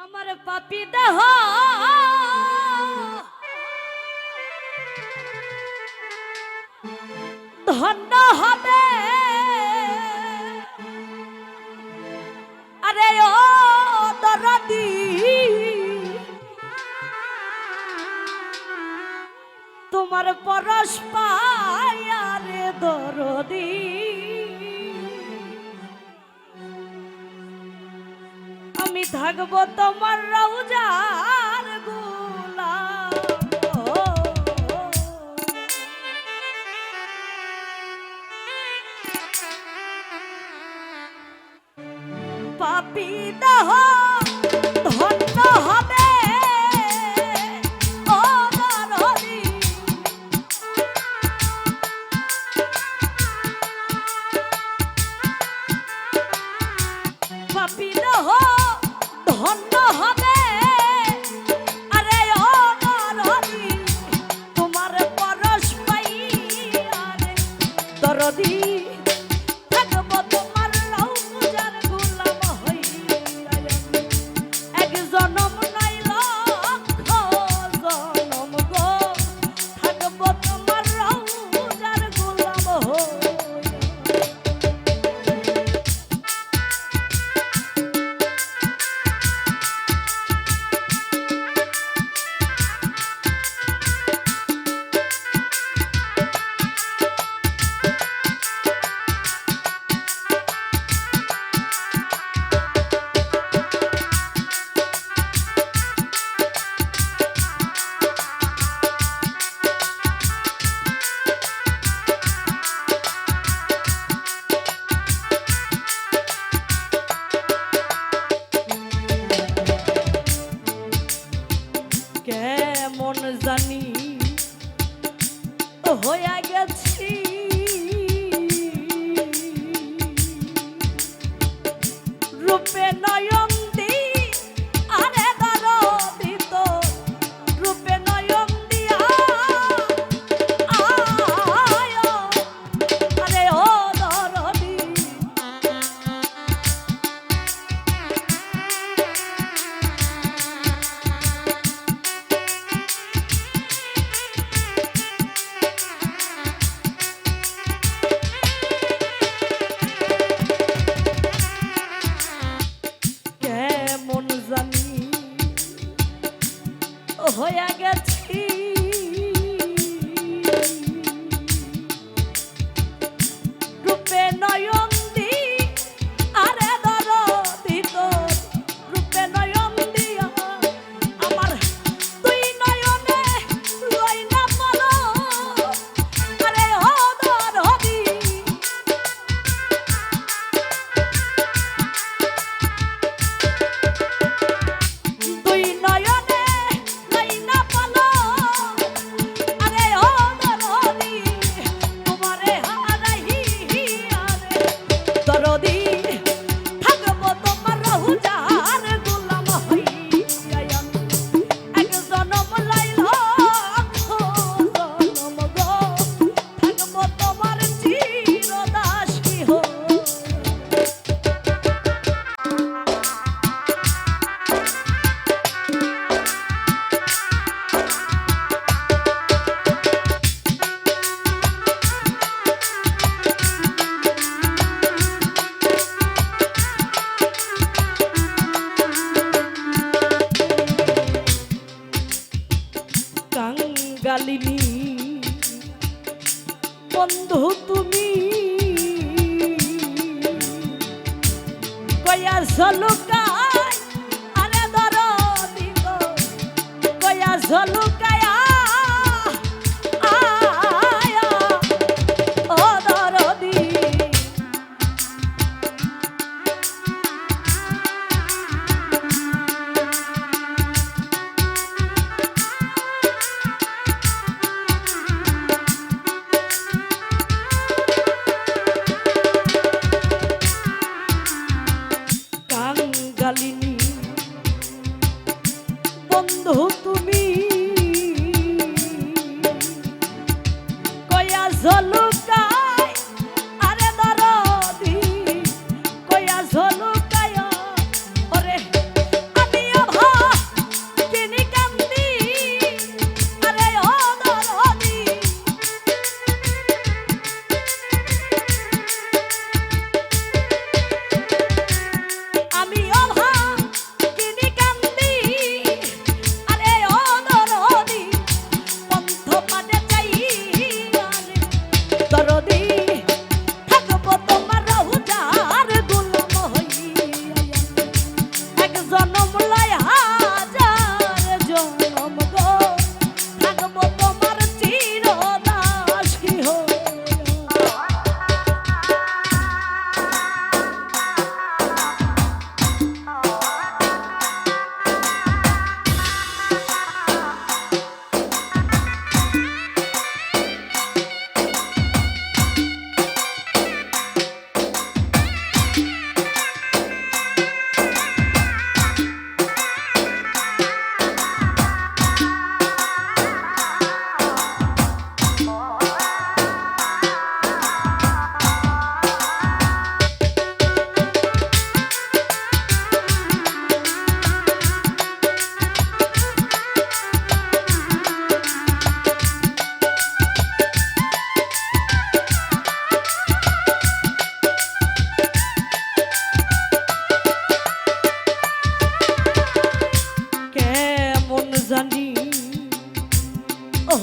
আমার পাপি দেহ ধন্য হবে। আরে ও দরদি তোমার পরশ পায় আরে দরদি আমি থাকবো তোমার রওজার গোলাম। পাপী দেহ ধন্য হবে ও দরদি পাপী দেহ ধন্য হবে। আরে ও দরদি তোমার পরশ পাই আরে দরদি থাকবো তোমার রওজার গোলাম হইয়া এক জনম নয় লক্ষ জনম গো থাকবো তোমার রওজার গোলাম হইয়া। কেমন জানি হইয়া গেছি রূপে নয়ন দি আরে দরদি তো রূপে নয়ন দিয়া আয় আরে ও দরদি কেমন জানি হইয়া গেছি রূপে নয়ন দি আরে দরদি তোর রূপে নয়ন দিয়া আমার তুই নয়নে লই না পলো আরে ও দরদি তুই নয়নে লই না পলো আরে ও দরদি তোমারে হারাই আরে দরদি থাকবো তোমার রওজার গোলাম হইয়া এক জনম লই লক্ষ জনম গো থাকবো তোমার চিরদাসী হই। কাঙ্গালিনী বন্ধু তুমি কয়া ঝলুকায় আরে দরদি গো কয়া ঝলুকায় আয় ও দরদি কাঙ্গালিনী বন্ধু তুমি কয়া ঝলুকায় আরে দরদি কয়া ঝলুকায় ওরে আমিও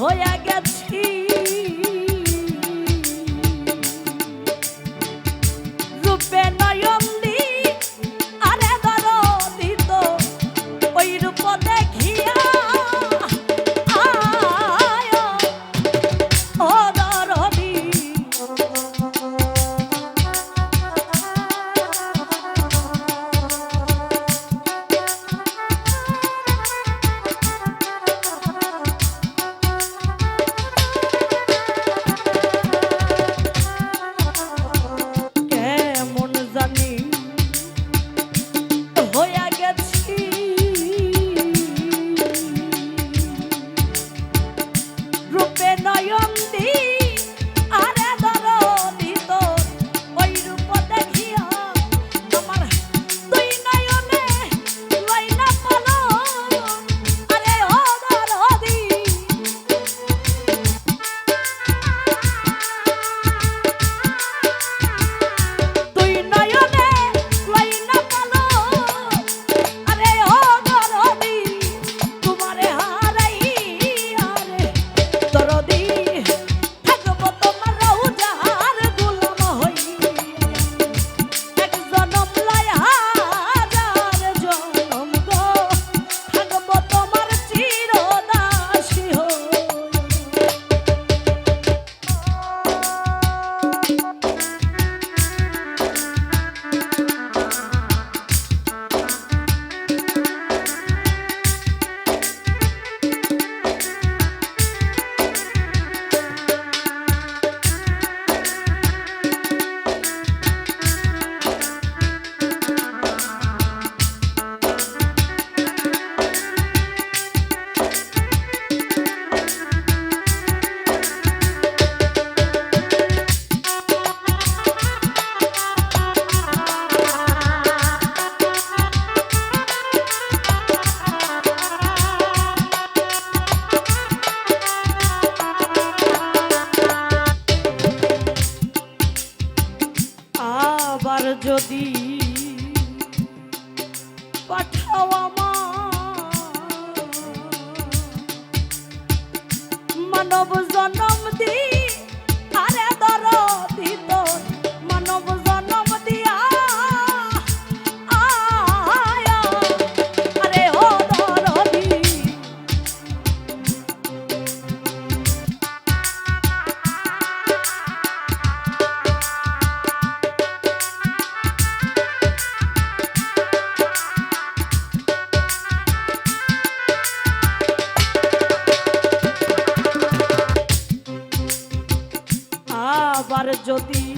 হয়ে গেছি রূপে নয়নদি আরে দরদি তো ওই রূপ দেখিয়া আয় ও দরদি যদি পাঠাও আমার মানব জনম দি আরে দরদি তোর মানব জনম দিয়া আয়া আরে ও দরদি আবার যদি